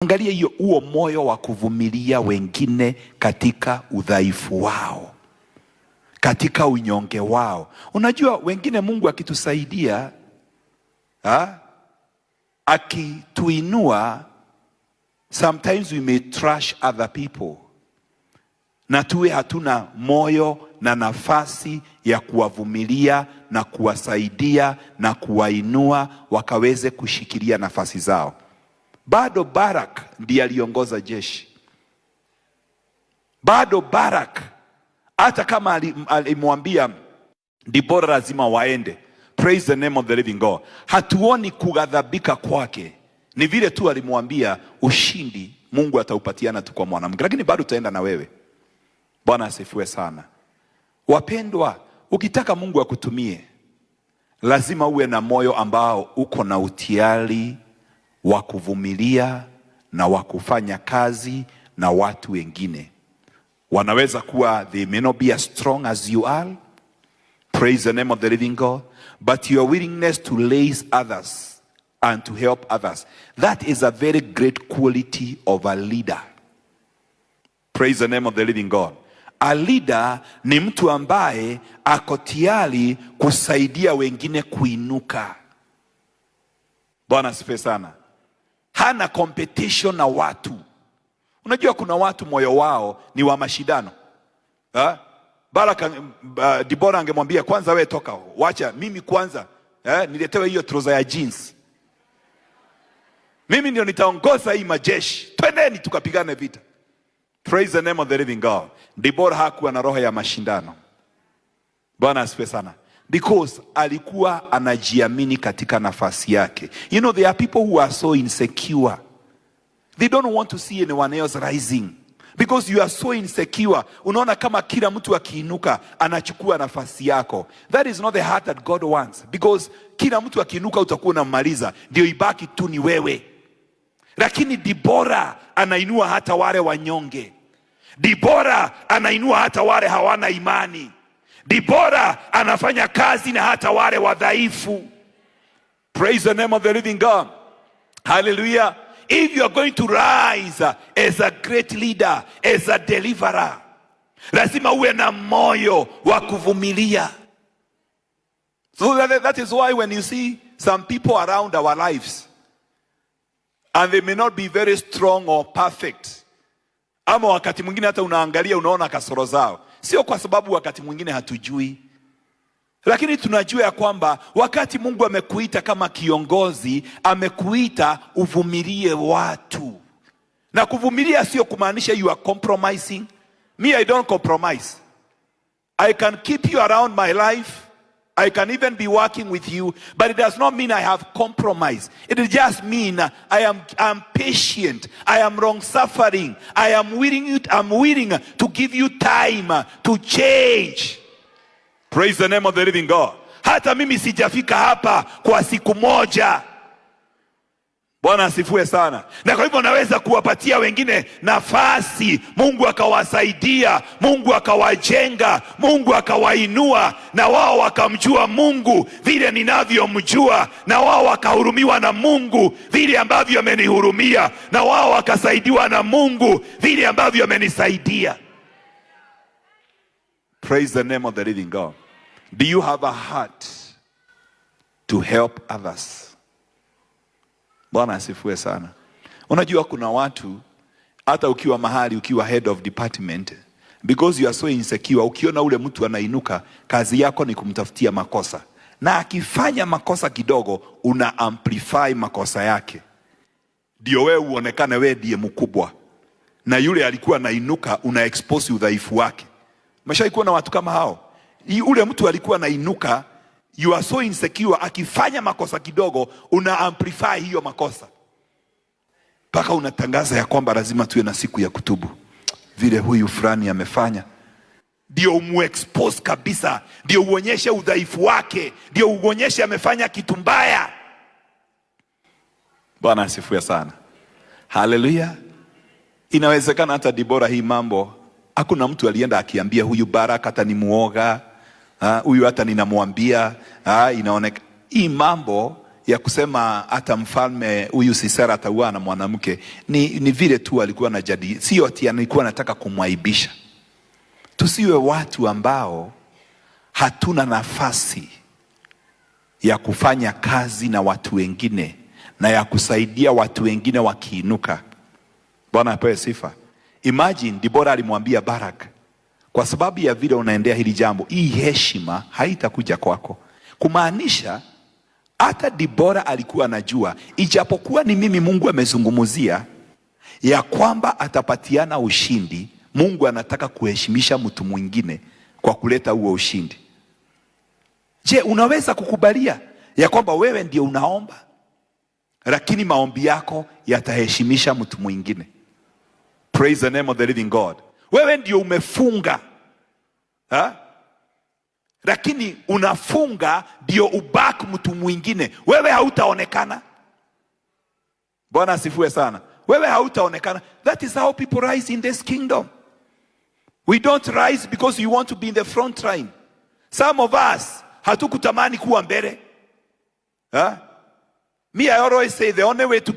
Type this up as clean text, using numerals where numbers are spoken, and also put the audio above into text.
Angalia huo moyo wa kuvumilia wengine katika udhaifu wao, katika unyonge wao. Unajua wengine Mungu akitusaidia, akituinua, sometimes we may trash other people, na tuwe hatuna moyo na nafasi ya kuwavumilia na kuwasaidia na kuwainua wakaweze kushikilia nafasi zao. Bado Barak ndiye aliongoza jeshi. Bado Barak, hata kama alimwambia Debora lazima waende, praise the name of the living God, hatuoni kughadhabika kwake. Ni vile tu alimwambia ushindi Mungu ataupatiana tu kwa mwanamke, lakini bado utaenda na wewe. Bwana asifiwe sana. Wapendwa, ukitaka Mungu akutumie, lazima uwe na moyo ambao uko na utiari wa kuvumilia na wa kufanya kazi na watu wengine. Wanaweza kuwa, they may not be as strong as you are, praise the name of the living God, but your willingness to raise others and to help others, that is a very great quality of a leader. Praise the name of the living God. A leader ni mtu ambaye ako tayari kusaidia wengine kuinuka. Bwana asifiwe sana. Hana competition na watu. Unajua kuna watu moyo wao ni wa mashindano. Baraka, Debora angemwambia kwanza wewe toka, wacha mimi kwanza, niletewe hiyo trouser ya jeans. Mimi ndio nitaongoza hii majeshi. Twendeni tukapigane vita. Praise the name of the living God. Debora hakuwa na roho ya mashindano. Bwana asifiwe sana. Because alikuwa anajiamini katika nafasi yake. You know, there are people who are so insecure. They don't want to see anyone else rising. Because you are so insecure. Unaona kama kila mtu akiinuka anachukua nafasi yako. That is not the heart that God wants. Because kila mtu akiinuka utakuwa unamaliza, ndio ibaki tu ni wewe. Lakini Debora anainua hata wale wanyonge. Debora anainua hata wale hawana imani. Debora anafanya kazi na hata wale wadhaifu. Praise the name of the living God. Hallelujah. If you are going to rise as a great leader, as a deliverer, lazima uwe na moyo wa kuvumilia. So that is why when you see some people around our lives, and they may not be very strong or perfect, ama wakati mwingine hata unaangalia unaona kasoro zao, sio kwa sababu wakati mwingine hatujui, lakini tunajua ya kwamba wakati Mungu amekuita kama kiongozi, amekuita uvumilie watu. Na kuvumilia sio kumaanisha you are compromising. Me, I don't compromise. I can keep you around my life. I can even be working with you, but it does not mean I have compromised. It just means I am patient. I am long suffering. I'm willing to give you time to change. Praise the name of the living God. Hata mimi sijafika hapa kwa siku moja. Bwana asifiwe sana. Na kwa hivyo naweza kuwapatia wengine nafasi, Mungu akawasaidia, Mungu akawajenga, Mungu akawainua, na wao wakamjua Mungu vile ninavyomjua, na wao wakahurumiwa na Mungu vile ambavyo amenihurumia, na wao wakasaidiwa na Mungu vile ambavyo amenisaidia. Praise the name of the living God. Do you have a heart to help others? Bwana asifiwe sana. Unajua kuna watu, hata ukiwa mahali, ukiwa head of department, because you are so insecure, ukiona ule mtu anainuka, kazi yako ni kumtafutia makosa. Na akifanya makosa kidogo, una amplify makosa yake. Ndio wewe uonekane wewe ndiye mkubwa. Na yule alikuwa anainuka, una expose udhaifu wake. Umeshaikuwa na watu kama hao? Ule mtu alikuwa anainuka, you are so insecure, akifanya makosa kidogo una amplify hiyo makosa, mpaka unatangaza ya kwamba lazima tuwe na siku ya kutubu vile huyu fulani amefanya. Ndio umuexpose kabisa, ndio uonyeshe udhaifu wake, ndio uonyeshe amefanya kitu mbaya. Bwana asifiwe sana. Hallelujah. Inawezekana hata Debora hii mambo hakuna mtu alienda akiambia huyu Baraka hata ni muoga, huyu hata ninamwambia, inaonekana hii mambo ya kusema hata mfalme huyu Sisera ataua na mwanamke ni vile tu alikuwa anajadili, sio ati alikuwa anataka kumwaibisha. Tusiwe watu ambao hatuna nafasi ya kufanya kazi na watu wengine na ya kusaidia watu wengine wakiinuka. Bwana apewe sifa. Imagine Debora alimwambia Barak, kwa sababu ya vile unaendea hili jambo, hii heshima haitakuja kwako. Kumaanisha hata Debora alikuwa anajua, ijapokuwa ni mimi Mungu amezungumzia ya kwamba atapatiana ushindi, Mungu anataka kuheshimisha mtu mwingine kwa kuleta huo ushindi. Je, unaweza kukubalia ya kwamba wewe ndio unaomba, lakini maombi yako yataheshimisha mtu mwingine? Praise the name of the living God. Wewe ndio umefunga, lakini unafunga ndio ubaki mtu mwingine. Wewe hautaonekana. Bwana asifiwe sana. Wewe hautaonekana. That is how people rise in this kingdom. We don't rise because you want to be in the front line. Some of us hatukutamani kuwa mbele. Me, I always say the only way to get